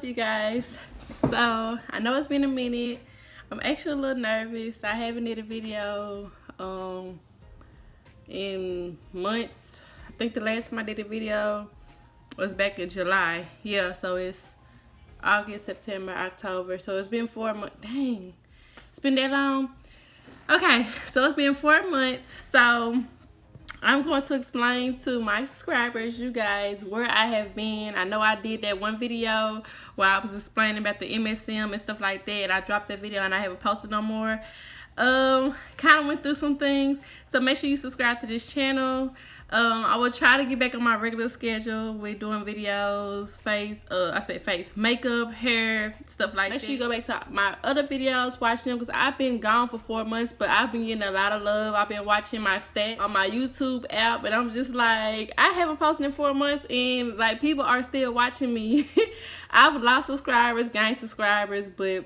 up, you guys? So I know it's been a minute. I'm actually a little nervous. I haven't did a video in months. I think the last time I did a video was back in July. Yeah, so it's August, September, October. So it's been 4 months. Dang, it's been that long. Okay, so it's been 4 months. So I'm going to explain to my subscribers, you guys, where I have been. I know I did that one video where I was explaining about the MSM and stuff like that, and I dropped that video and I haven't posted no more. Kind of went through some things, so make sure you subscribe to this channel. I will try to get back on my regular schedule with doing videos, face, makeup, hair, stuff like that. Make sure you go back to my other videos, watch them, because I've been gone for 4 months, but I've been getting a lot of love. I've been watching my stats on my YouTube app, and I'm just like, I haven't posted in 4 months, and like, people are still watching me. I've lost subscribers, gained subscribers, but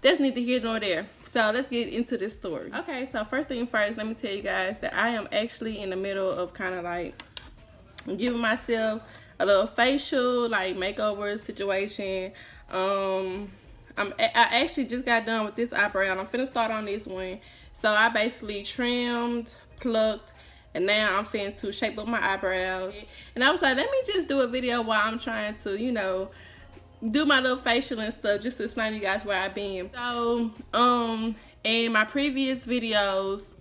that's neither here nor there. So let's get into this story. Okay, so first thing first, let me tell you guys that I am actually in the middle of kind of like giving myself a little facial like makeover situation. I actually just got done with this eyebrow, and I'm finna start on this one. So I basically trimmed, plucked, and now I'm finna to shape up my eyebrows. And I was like, let me just do a video while I'm trying to, you know, do my little facial and stuff, just to explain to you guys where I've been. So in my previous videos,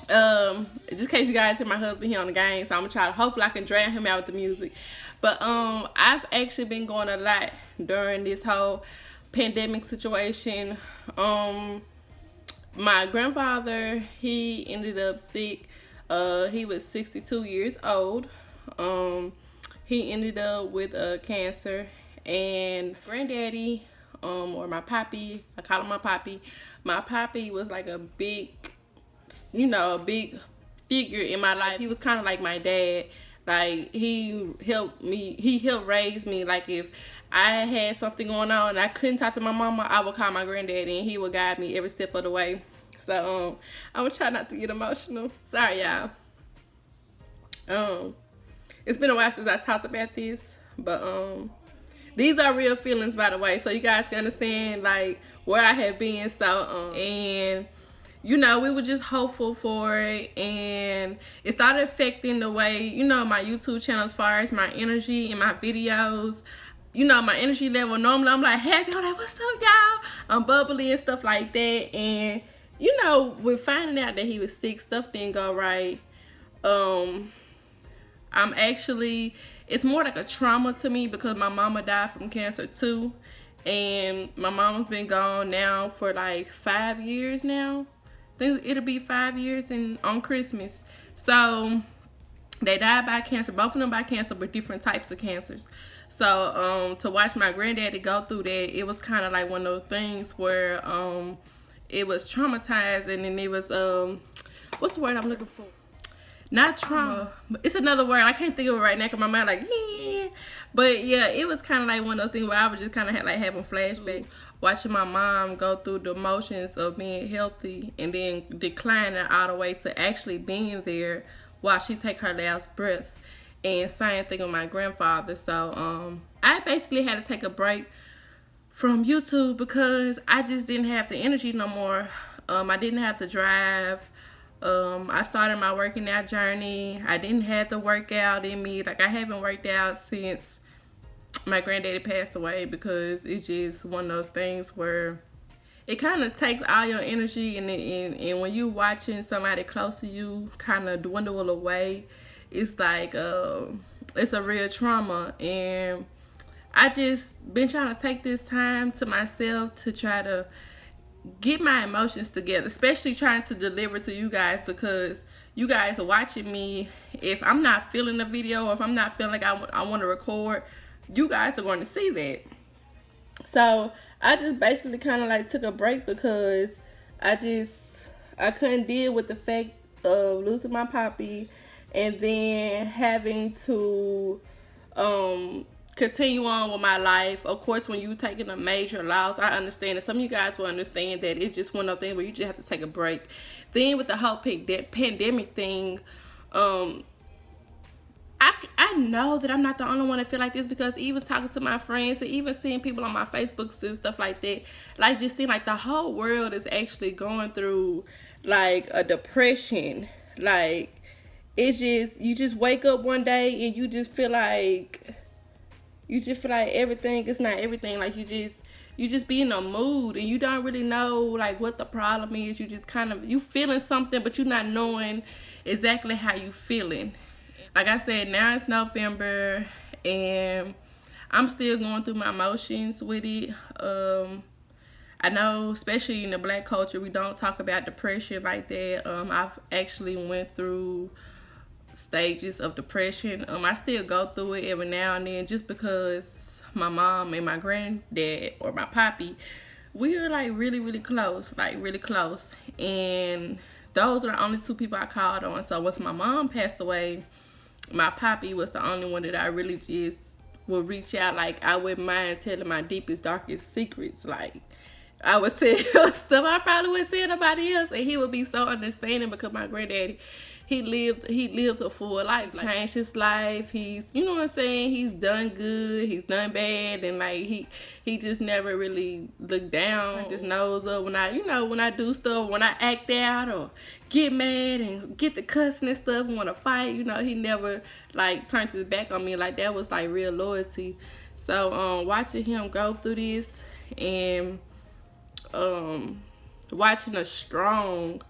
just in case you guys hear my husband here on the game, so I'm gonna try to, hopefully I can drown him out with the music. But I've actually been going a lot during this whole pandemic situation. My grandfather, he ended up sick. He was 62 years old. He ended up with cancer. And granddaddy, or my poppy, I call him my poppy. My poppy was like a big, you know, a big figure in my life. He was kind of like my dad. Like, he helped raise me. Like, if I had something going on and I couldn't talk to my mama, I would call my granddaddy and he would guide me every step of the way. So I'm gonna try not to get emotional. Sorry, y'all. It's been a while since I talked about this, but these are real feelings, by the way, so you guys can understand like where I have been. So and you know, we were just hopeful for it, and it started affecting the way, you know, my YouTube channel, as far as my energy and my videos. You know, my energy level, normally I'm like happy, I'm like, what's up, y'all? I'm bubbly and stuff like that. And you know, with finding out that he was sick, stuff didn't go right. I'm actually, it's more like a trauma to me because my mama died from cancer too. And my mama's been gone now for like 5 years now. I think it'll be 5 years on Christmas. So they died by cancer, both of them by cancer, but different types of cancers. So to watch my granddaddy go through that, it was kind of like one of those things where it was traumatizing, and it was, what's the word I'm looking for? Not trauma, but it's another word. I can't think of it right now because my mind like, yeah. But yeah, it was kind of like one of those things where I was just kind of like having flashbacks, watching my mom go through the motions of being healthy and then declining all the way to actually being there while she take her last breaths. And same thing with my grandfather. So I basically had to take a break from YouTube because I just didn't have the energy no more. I didn't have to drive. I started my working out journey. I didn't have the workout in me. Like, I haven't worked out since my granddaddy passed away, because it's just one of those things where it kind of takes all your energy, and when you watching somebody close to you kind of dwindle away, it's like it's a real trauma. And I just been trying to take this time to myself to try to get my emotions together, especially trying to deliver to you guys, because you guys are watching me. If I'm not feeling the video, or if I'm not feeling like I want to record, you guys are going to see that. So I just basically kind of like took a break because I couldn't deal with the fact of losing my poppy and then having to continue on with my life. Of course, when you taking a major loss, I understand that some of you guys will understand that it's just one of those things where you just have to take a break. Then with the whole pandemic thing, I know that I'm not the only one that feel like this, because even talking to my friends and even seeing people on my Facebooks and stuff like that, like just seeing like the whole world is actually going through like a depression. Like it's just, you just wake up one day and you just feel like everything is not everything. Like you just be in a mood and you don't really know like what the problem is. You just kind of, you feeling something, but you're not knowing exactly how you feeling. Like I said, now it's November and I'm still going through my emotions with it. I know, especially in the Black culture, we don't talk about depression like that. I've actually went through stages of depression. I still go through it every now and then, just because my mom and my granddad, or my poppy, we are like really close, and those are the only two people I called on. So once my mom passed away, my poppy was the only one that I really just would reach out. Like I wouldn't mind telling my deepest, darkest secrets. Like I would tell stuff I probably wouldn't tell nobody else, and he would be so understanding, because my granddaddy, he lived a full life, changed his life. He's, you know what I'm saying, he's done good, he's done bad, and like he just never really looked down, turned his nose up when I do stuff, when I act out or get mad and get the cussing and stuff, want to fight. He never like turned his back on me. Like that was like real loyalty. So watching him go through this, and watching a strong,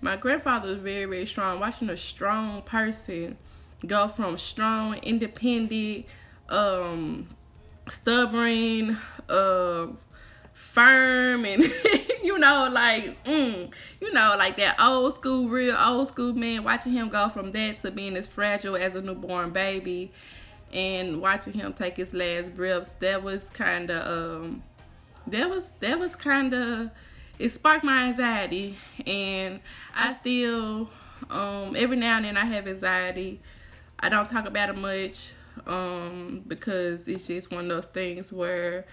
my grandfather was very strong, watching a strong person go from strong, independent, stubborn, firm, and like that real old school man, watching him go from that to being as fragile as a newborn baby, and watching him take his last breaths, that was kind of it sparked my anxiety. And I still every now and then I have anxiety. I don't talk about it much because it's just one of those things where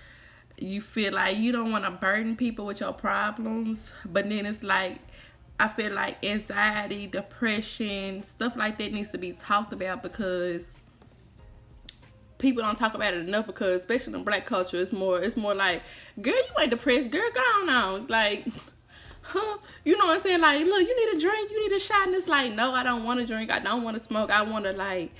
you feel like you don't want to burden people with your problems, but then it's like I feel like anxiety, depression, stuff like that needs to be talked about, because people don't talk about it enough. Because especially in Black culture, it's more like, girl, you ain't depressed, girl, go on. Like, huh? You know what I'm saying? Like, look, you need a drink, you need a shot, and it's like, no, I don't want to drink, I don't want to smoke, I want to like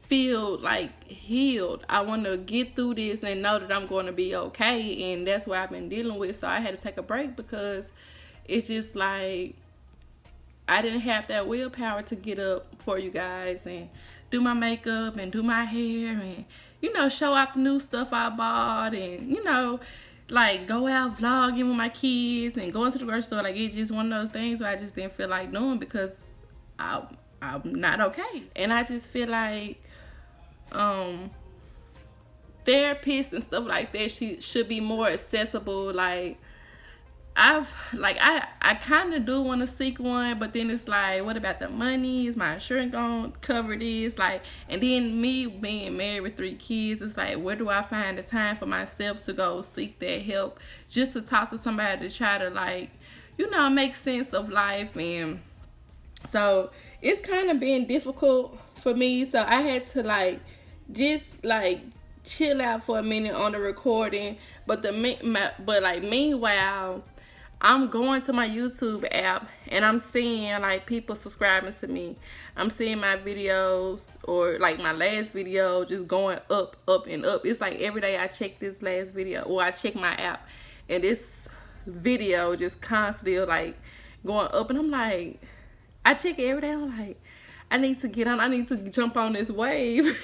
feel like healed. I want to get through this and know that I'm going to be okay. And that's what I've been dealing with. So I had to take a break, because it's just like I didn't have that willpower to get up for you guys and do my makeup and do my hair and show off the new stuff I bought, and like go out vlogging with my kids and going to the grocery store. Like it's just one of those things where I just didn't feel like doing, because I'm not okay. And I just feel like therapists and stuff like that should be more accessible. Like I kind of do want to seek one, but then it's like, what about the money? Is my insurance gonna cover this? Like, and then me being married with 3 kids, it's like, where do I find the time for myself to go seek that help, just to talk to somebody to try to like, make sense of life? And so it's kind of been difficult for me. So I had to like just like chill out for a minute on the recording. But meanwhile, I'm going to my YouTube app and I'm seeing like people subscribing to me. I'm seeing my videos, or like my last video, just going up and up. It's like every day I check this last video, or I check my app, and this video just constantly like going up. And I'm like, I check it every day. I'm like, I need to jump on this wave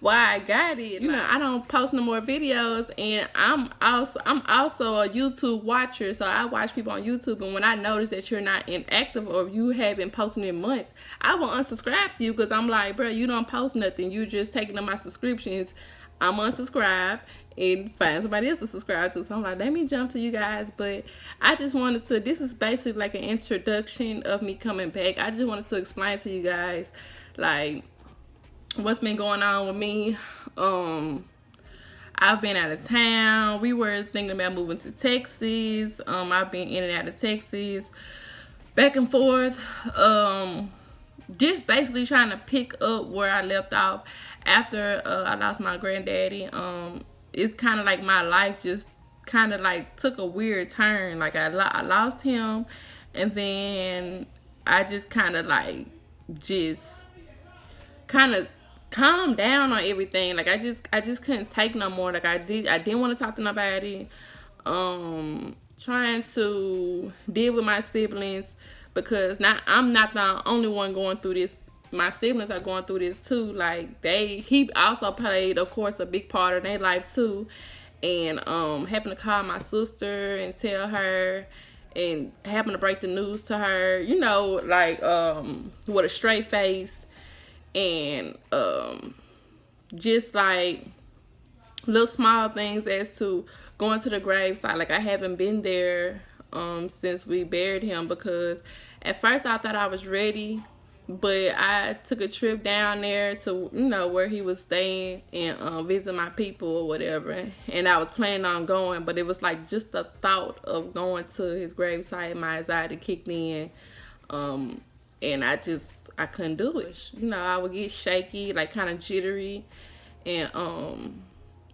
while I got it. I don't post no more videos, and I'm also a YouTube watcher, so I watch people on YouTube. And when I notice that you're not inactive or you haven't posted in months, I will unsubscribe to you, because I'm like, bro, you don't post nothing. You just taking up my subscriptions. I'm unsubscribed and find somebody else to subscribe to. So I'm like, let me jump to you guys. But I just wanted to, this is basically like an introduction of me coming back. I just wanted to explain to you guys like what's been going on with me. I've been out of town. We were thinking about moving to Texas. I've been in and out of Texas, back and forth. just basically trying to pick up where I left off after I lost my granddaddy. It's kind of like my life just kind of like took a weird turn. Like I lost him, and then I just kind of like just kind of calmed down on everything. Like I just couldn't take no more. Like I didn't want to talk to nobody. Trying to deal with my siblings, because now I'm not the only one going through this. My siblings are going through this too. Like he also played, of course, a big part of their life too. And having to call my sister and tell her, and having to break the news to her, you know, like with a straight face, and just like little small things as to going to the gravesite. Like I haven't been there since we buried him, because at first I thought I was ready, but I took a trip down there to, you know, where he was staying, and visit my people or whatever, and I was planning on going, but it was like just the thought of going to his gravesite, my anxiety kicked in, and I couldn't do it. You know, I would get shaky, like kind of jittery, and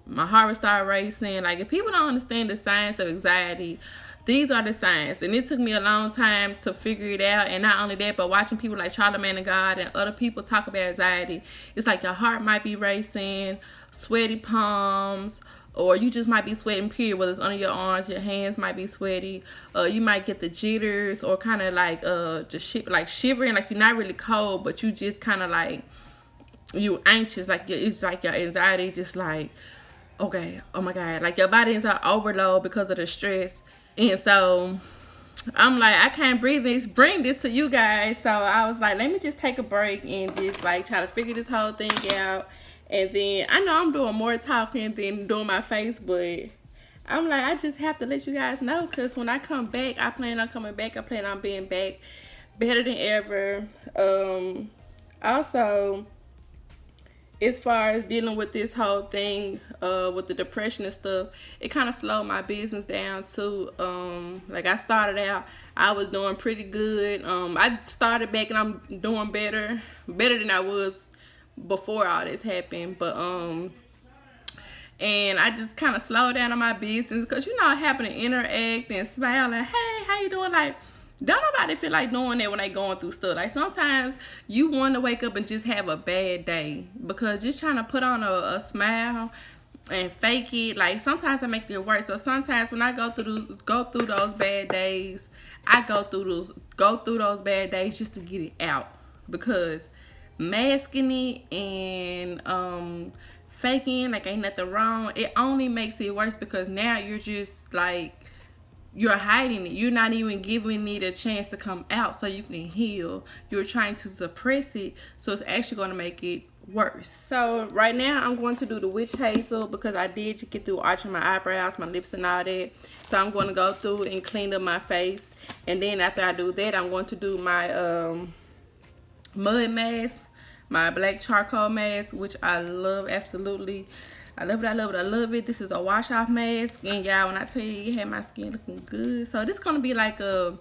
my heart would start racing. Like, if people don't understand the science of anxiety, these are the signs. And it took me a long time to figure it out. And not only that, but watching people like Charlamagne the God and other people talk about anxiety, it's like your heart might be racing, sweaty palms, or you just might be sweating, period, whether it's under your arms, your hands might be sweaty. You might get the jitters, or kind of like just like shivering, like you're not really cold, but you just kind of like, you anxious, like it's like your anxiety just like, okay, oh my God, like your body is on overload because of the stress. And so I'm like, I can't bring this to you guys. So I was like, let me just take a break and just like try to figure this whole thing out. And then I know I'm doing more talking than doing my face, but I'm like, I just have to let you guys know, because when I come back, I plan on coming back. I plan on being back better than ever. Also, as far as dealing with this whole thing with the depression and stuff, it kind of slowed my business down too. Like I started out, I was doing pretty good. I started back and I'm doing better than I was before all this happened. But and I just kind of slowed down on my business, because you know I happen to interact and smile and, hey, how you doing? Like, don't nobody feel like doing that when they going through stuff. Like, sometimes you want to wake up and just have a bad day, because just trying to put on a smile and fake it, like, sometimes I make it worse. So sometimes when I go through those bad days, I go through those bad days just to get it out, because masking it and faking like ain't nothing wrong, it only makes it worse, because now you're just like, you're hiding it. You're not even giving it a chance to come out so you can heal. You're trying to suppress it, so it's actually going to make it worse. So right now I'm going to do the witch hazel, because I did get through arching my eyebrows, my lips, and all that. So I'm going to go through and clean up my face, and then after I do that, I'm going to do my mud mask, my black charcoal mask, which I love absolutely. I love it. This is a wash off mask, and y'all, when I tell you, it had my skin looking good. So this is gonna be like a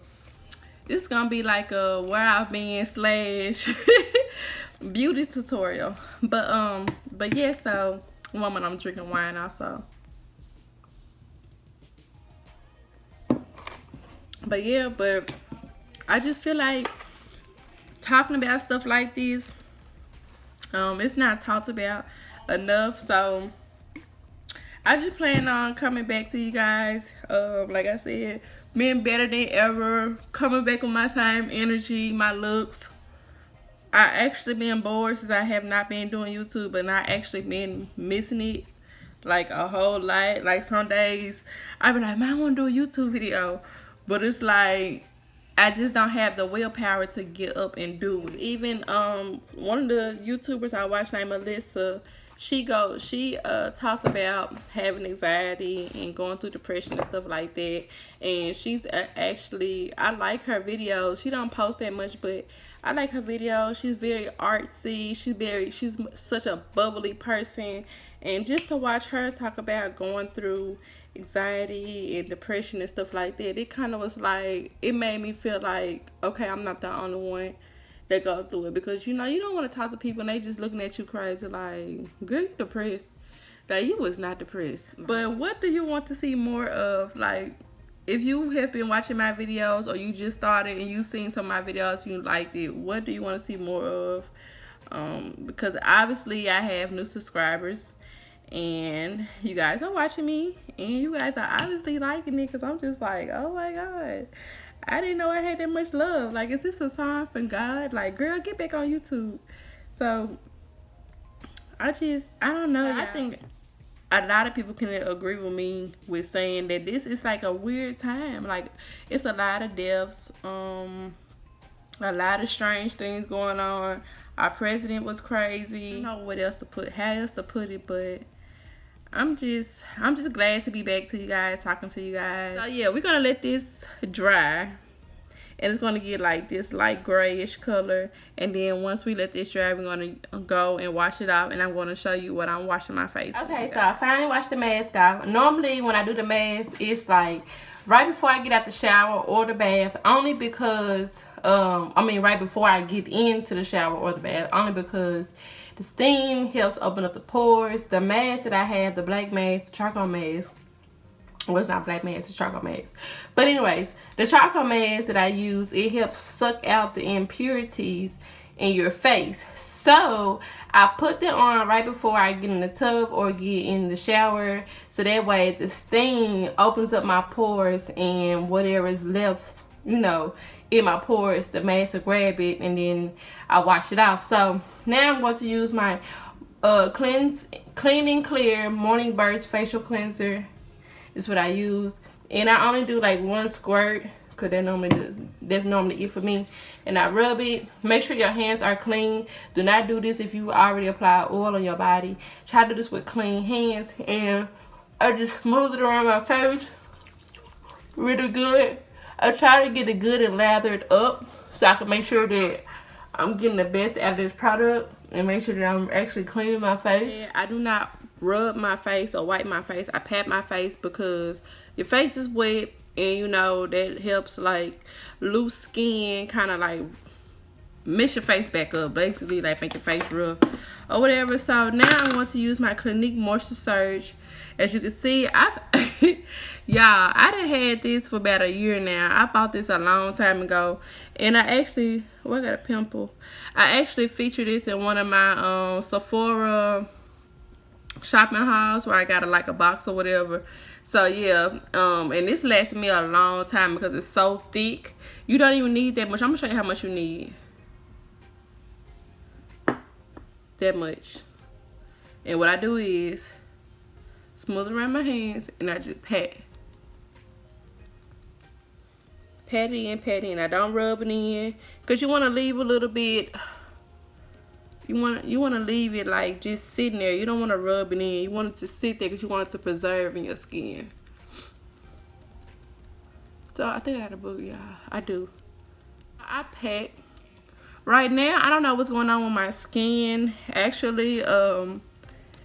where I've been / beauty tutorial. But yeah, so one moment I'm drinking wine also. But yeah, but I just feel like talking about stuff like this, it's not talked about enough. So I just plan on coming back to you guys, like I said, being better than ever, coming back with my same energy, my looks. I actually been bored since I have not been doing YouTube, and I actually been missing it like a whole lot. Like some days I be like, man, I want to do a YouTube video, but it's like I just don't have the willpower to get up and do it. Even one of the YouTubers I watch named Melissa, she talked about having anxiety and going through depression and stuff like that. And she's actually, I like her videos. She don't post that much, but I like her videos. She's very artsy. She's such a bubbly person. And just to watch her talk about going through anxiety and depression and stuff like that, it kind of was like, it made me feel like, okay, I'm not the only one that go through it, because you know you don't want to talk to people and they just looking at you crazy like, girl, you depressed. Like, you was not depressed. But what do you want to see more of? Like, if you have been watching my videos or you just started and you seen some of my videos, you liked it, what do you want to see more of? Because obviously I have new subscribers and you guys are watching me and you guys are obviously liking it, because I'm just like, oh my God, I didn't know I had that much love. Like, is this a sign from God? Like, girl, get back on YouTube. So I don't know. I think a lot of people can agree with me with saying that this is like a weird time. Like, it's a lot of deaths, a lot of strange things going on. Our president was crazy. I don't know what else to put, how else to put it, but I'm just glad to be back to you guys, talking to you guys. So yeah, we're gonna let this dry. And it's going to get like this light grayish color. And then once we let this dry, we're going to go and wash it off. And I'm going to show you what I'm washing my face with. Okay, so I finally washed the mask off. Normally, when I do the mask, it's like right before I get out the shower or the bath. Only because, right before I get into the shower or the bath. Only because the steam helps open up the pores. The mask that I have, the black mask, the charcoal mask. Well, it's not black mask, it's charcoal mask. But anyways, the charcoal mask that I use, it helps suck out the impurities in your face. So I put that on right before I get in the tub or get in the shower, so that way the steam opens up my pores, and whatever is left, you know, in my pores, the mask will grab it, and then I wash it off. So now I'm going to use my Clean and Clear Morning Burst Facial Cleanser. Is what I use, and I only do like one squirt, because that's normally it for me. And I rub it. Make sure your hands are clean. Do not do this if you already applied oil on your body. Try to do this with clean hands. And I just smooth it around my face really good. I try to get it good and lathered up, so I can make sure that I'm getting the best out of this product, and make sure that I'm actually cleaning my face. Yeah, I do not rub my face or wipe my face. I pat my face, because your face is wet, and you know that helps like loose skin kind of like mess your face back up, basically like make your face rough or whatever. So now I'm going to use my Clinique Moisture Surge. As you can see, y'all, I done had this for about a year now. I bought this a long time ago, and I actually, I got a pimple. I actually featured this in one of my Sephora shopping hauls, where I got like a box or whatever. So yeah, and this lasted me a long time because it's so thick. You don't even need that much. I'm gonna show you how much you need. That much. And what I do is smooth it around my hands, and I just pat it in. I don't rub it in, because you want to leave a little bit. You want to leave it like just sitting there. You don't want to rub it in. You want it to sit there, because you want it to preserve in your skin. So I think I got a booger, y'all. I do. I pat. Right now, I don't know what's going on with my skin. Actually,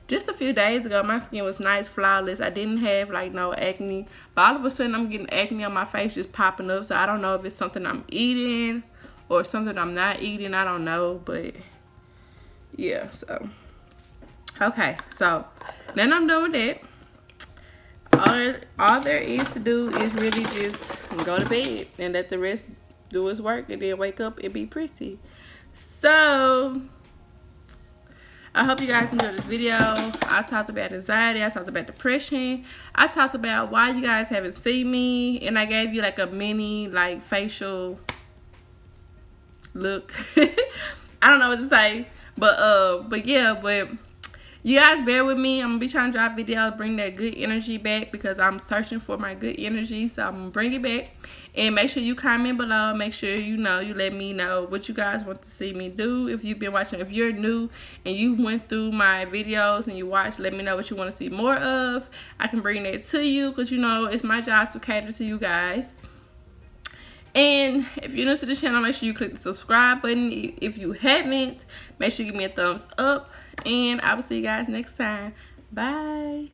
just a few days ago, my skin was nice, flawless. I didn't have like no acne. But all of a sudden, I'm getting acne on my face just popping up. So I don't know if it's something I'm eating or something I'm not eating. I don't know, but yeah, so okay, so then I'm done with that. All there is to do is really just go to bed and let the rest do its work, and then wake up and be pretty. So I hope you guys enjoyed this video. I talked about anxiety, I talked about depression, I talked about why you guys haven't seen me, and I gave you like a mini like facial look. I don't know what to say. But yeah, but you guys bear with me. I'm gonna be trying to drop videos, bring that good energy back, because I'm searching for my good energy. So I'm gonna bring it back. And make sure you comment below. Make sure you let me know what you guys want to see me do. If you've been watching, if you're new and you went through my videos and you watched, let me know what you want to see more of. I can bring that to you, because it's my job to cater to you guys. And if you're new to the channel, make sure you click the subscribe button. If you haven't, make sure you give me a thumbs up. And I will see you guys next time. Bye.